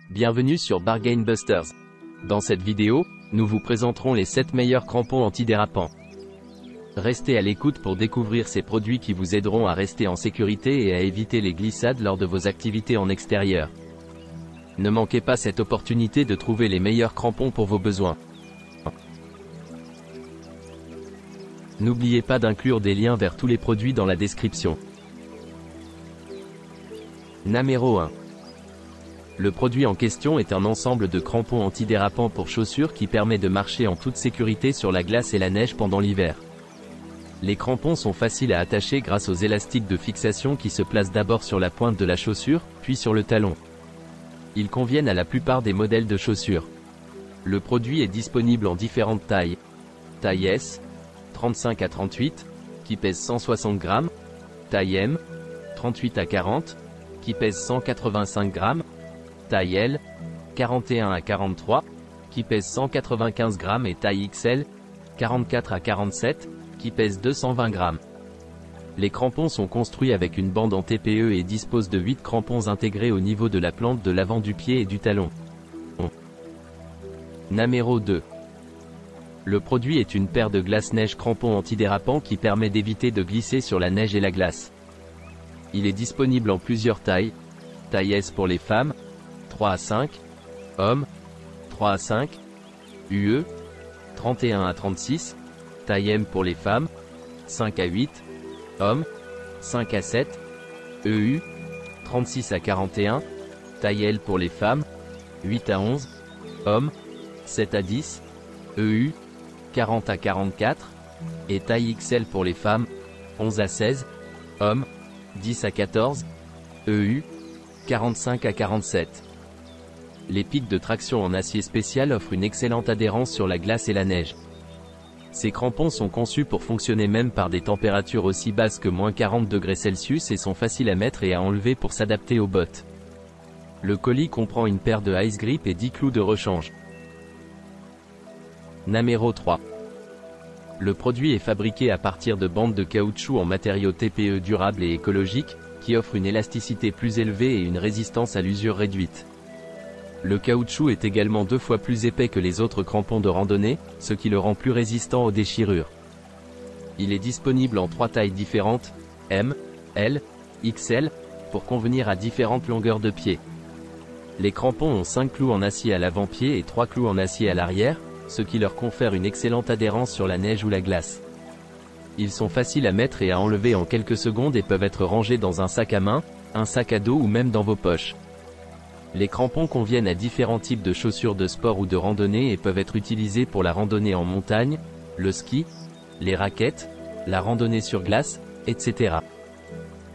Bienvenue sur Bargain Busters. Dans cette vidéo, nous vous présenterons les 7 meilleurs crampons antidérapants. Restez à l'écoute pour découvrir ces produits qui vous aideront à rester en sécurité et à éviter les glissades lors de vos activités en extérieur. Ne manquez pas cette opportunité de trouver les meilleurs crampons pour vos besoins. N'oubliez pas d'inclure des liens vers tous les produits dans la description. Numéro 1. Le produit en question est un ensemble de crampons antidérapants pour chaussures qui permet de marcher en toute sécurité sur la glace et la neige pendant l'hiver. Les crampons sont faciles à attacher grâce aux élastiques de fixation qui se placent d'abord sur la pointe de la chaussure, puis sur le talon. Ils conviennent à la plupart des modèles de chaussures. Le produit est disponible en différentes tailles. Taille S, 35 à 38, qui pèse 160 grammes. Taille M, 38 à 40, qui pèse 185 grammes. Taille L, 41 à 43, qui pèse 195 grammes et taille XL, 44 à 47, qui pèse 220 grammes. Les crampons sont construits avec une bande en TPE et disposent de 8 crampons intégrés au niveau de la plante de l'avant du pied et du talon. Numéro 2. Le produit est une paire de glace-neige crampons antidérapants qui permet d'éviter de glisser sur la neige et la glace. Il est disponible en plusieurs tailles. Taille S pour les femmes, 3 à 5, hommes, 3 à 5, UE, 31 à 36, taille M pour les femmes, 5 à 8, hommes, 5 à 7, EU, 36 à 41, taille L pour les femmes, 8 à 11, hommes, 7 à 10, EU, 40 à 44, et taille XL pour les femmes, 11 à 16, hommes, 10 à 14, EU, 45 à 47. Les pics de traction en acier spécial offrent une excellente adhérence sur la glace et la neige. Ces crampons sont conçus pour fonctionner même par des températures aussi basses que -40°C et sont faciles à mettre et à enlever pour s'adapter aux bottes. Le colis comprend une paire de ice grip et 10 clous de rechange. Numéro 3. Le produit est fabriqué à partir de bandes de caoutchouc en matériaux TPE durables et écologiques, qui offrent une élasticité plus élevée et une résistance à l'usure réduite. Le caoutchouc est également 2 fois plus épais que les autres crampons de randonnée, ce qui le rend plus résistant aux déchirures. Il est disponible en 3 tailles différentes, M, L, XL, pour convenir à différentes longueurs de pied. Les crampons ont 5 clous en acier à l'avant-pied et 3 clous en acier à l'arrière, ce qui leur confère une excellente adhérence sur la neige ou la glace. Ils sont faciles à mettre et à enlever en quelques secondes et peuvent être rangés dans un sac à main, un sac à dos ou même dans vos poches. Les crampons conviennent à différents types de chaussures de sport ou de randonnée et peuvent être utilisés pour la randonnée en montagne, le ski, les raquettes, la randonnée sur glace, etc.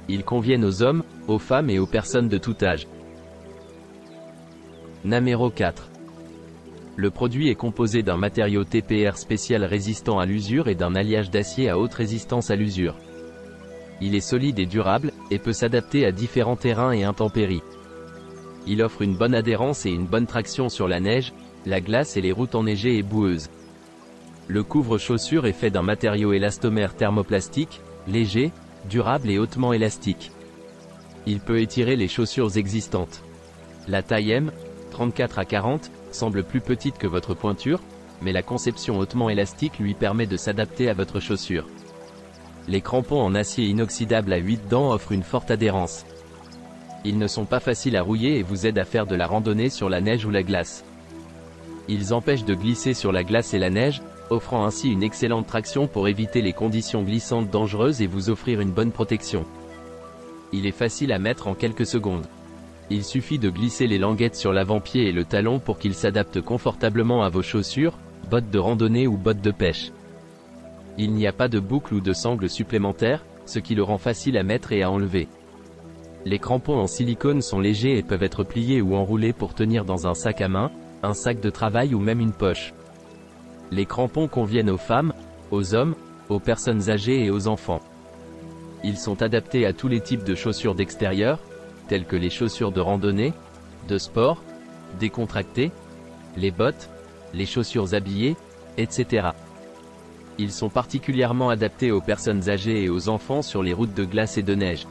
Ils conviennent aux hommes, aux femmes et aux personnes de tout âge. Numéro 4. Le produit est composé d'un matériau TPR spécial résistant à l'usure et d'un alliage d'acier à haute résistance à l'usure. Il est solide et durable, et peut s'adapter à différents terrains et intempéries. Il offre une bonne adhérence et une bonne traction sur la neige, la glace et les routes enneigées et boueuses. Le couvre-chaussure est fait d'un matériau élastomère thermoplastique, léger, durable et hautement élastique. Il peut étirer les chaussures existantes. La taille M, 34 à 40, semble plus petite que votre pointure, mais la conception hautement élastique lui permet de s'adapter à votre chaussure. Les crampons en acier inoxydable à 8 dents offrent une forte adhérence. Ils ne sont pas faciles à rouiller et vous aident à faire de la randonnée sur la neige ou la glace. Ils empêchent de glisser sur la glace et la neige, offrant ainsi une excellente traction pour éviter les conditions glissantes dangereuses et vous offrir une bonne protection. Il est facile à mettre en quelques secondes. Il suffit de glisser les languettes sur l'avant-pied et le talon pour qu'ils s'adaptent confortablement à vos chaussures, bottes de randonnée ou bottes de pêche. Il n'y a pas de boucle ou de sangle supplémentaire, ce qui le rend facile à mettre et à enlever. Les crampons en silicone sont légers et peuvent être pliés ou enroulés pour tenir dans un sac à main, un sac de travail ou même une poche. Les crampons conviennent aux femmes, aux hommes, aux personnes âgées et aux enfants. Ils sont adaptés à tous les types de chaussures d'extérieur, telles que les chaussures de randonnée, de sport, décontractées, les bottes, les chaussures habillées, etc. Ils sont particulièrement adaptés aux personnes âgées et aux enfants sur les routes de glace et de neige.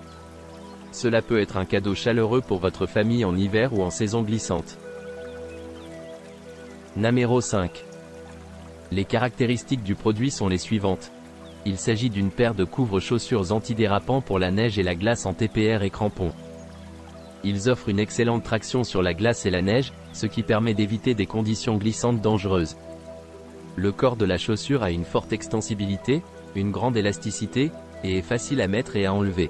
Cela peut être un cadeau chaleureux pour votre famille en hiver ou en saison glissante. Numéro 5. Les caractéristiques du produit sont les suivantes. Il s'agit d'une paire de couvre-chaussures antidérapants pour la neige et la glace en TPR et crampons. Ils offrent une excellente traction sur la glace et la neige, ce qui permet d'éviter des conditions glissantes dangereuses. Le corps de la chaussure a une forte extensibilité, une grande élasticité, et est facile à mettre et à enlever.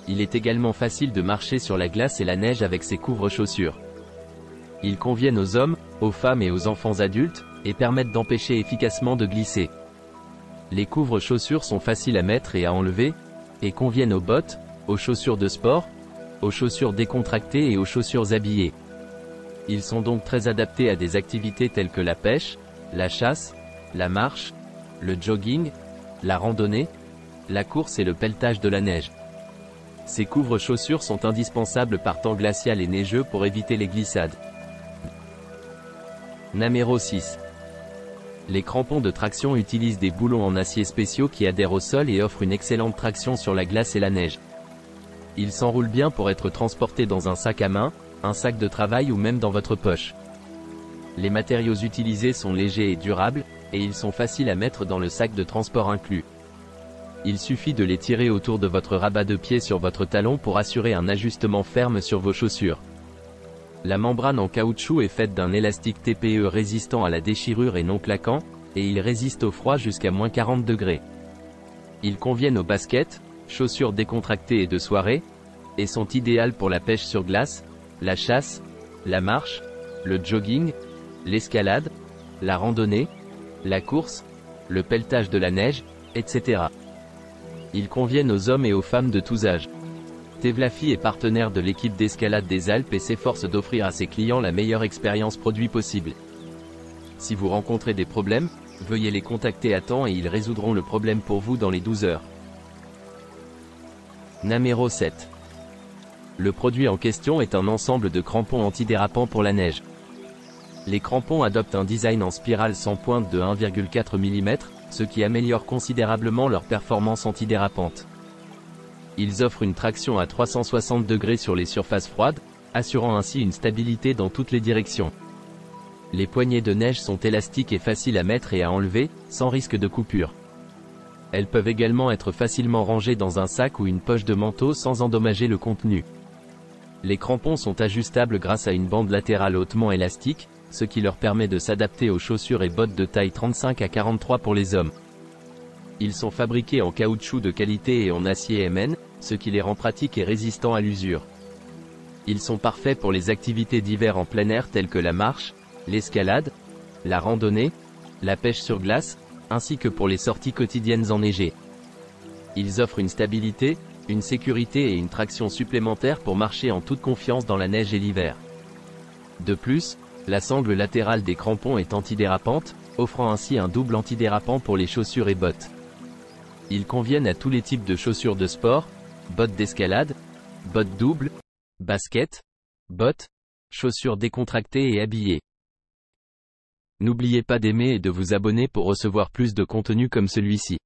Il est également facile de marcher sur la glace et la neige avec ces couvre-chaussures. Ils conviennent aux hommes, aux femmes et aux enfants adultes, et permettent d'empêcher efficacement de glisser. Les couvre-chaussures sont faciles à mettre et à enlever, et conviennent aux bottes, aux chaussures de sport, aux chaussures décontractées et aux chaussures habillées. Ils sont donc très adaptés à des activités telles que la pêche, la chasse, la marche, le jogging, la randonnée, la course et le pelletage de la neige. Ces couvre-chaussures sont indispensables par temps glacial et neigeux pour éviter les glissades. Numéro 6. Les crampons de traction utilisent des boulons en acier spéciaux qui adhèrent au sol et offrent une excellente traction sur la glace et la neige. Ils s'enroulent bien pour être transportés dans un sac à main, un sac de travail ou même dans votre poche. Les matériaux utilisés sont légers et durables, et ils sont faciles à mettre dans le sac de transport inclus. Il suffit de les tirer autour de votre rabat de pied sur votre talon pour assurer un ajustement ferme sur vos chaussures. La membrane en caoutchouc est faite d'un élastique TPE résistant à la déchirure et non claquant, et il résiste au froid jusqu'à -40 degrés. Ils conviennent aux baskets, chaussures décontractées et de soirée, et sont idéales pour la pêche sur glace, la chasse, la marche, le jogging, l'escalade, la randonnée, la course, le pelletage de la neige, etc. Ils conviennent aux hommes et aux femmes de tous âges. Tevlafi est partenaire de l'équipe d'escalade des Alpes et s'efforce d'offrir à ses clients la meilleure expérience produit possible. Si vous rencontrez des problèmes, veuillez les contacter à temps et ils résoudront le problème pour vous dans les 12 heures. Numéro 7. Le produit en question est un ensemble de crampons antidérapants pour la neige. Les crampons adoptent un design en spirale sans pointe de 1,4 mm, ce qui améliore considérablement leur performance antidérapante. Ils offrent une traction à 360 degrés sur les surfaces froides, assurant ainsi une stabilité dans toutes les directions. Les poignées de neige sont élastiques et faciles à mettre et à enlever, sans risque de coupure. Elles peuvent également être facilement rangées dans un sac ou une poche de manteau sans endommager le contenu. Les crampons sont ajustables grâce à une bande latérale hautement élastique, ce qui leur permet de s'adapter aux chaussures et bottes de taille 35 à 43 pour les hommes. Ils sont fabriqués en caoutchouc de qualité et en acier MN, ce qui les rend pratiques et résistants à l'usure. Ils sont parfaits pour les activités d'hiver en plein air telles que la marche, l'escalade, la randonnée, la pêche sur glace, ainsi que pour les sorties quotidiennes enneigées. Ils offrent une stabilité, une sécurité et une traction supplémentaire pour marcher en toute confiance dans la neige et l'hiver. De plus, la sangle latérale des crampons est antidérapante, offrant ainsi un double antidérapant pour les chaussures et bottes. Ils conviennent à tous les types de chaussures de sport, bottes d'escalade, bottes doubles, baskets, bottes, chaussures décontractées et habillées. N'oubliez pas d'aimer et de vous abonner pour recevoir plus de contenu comme celui-ci.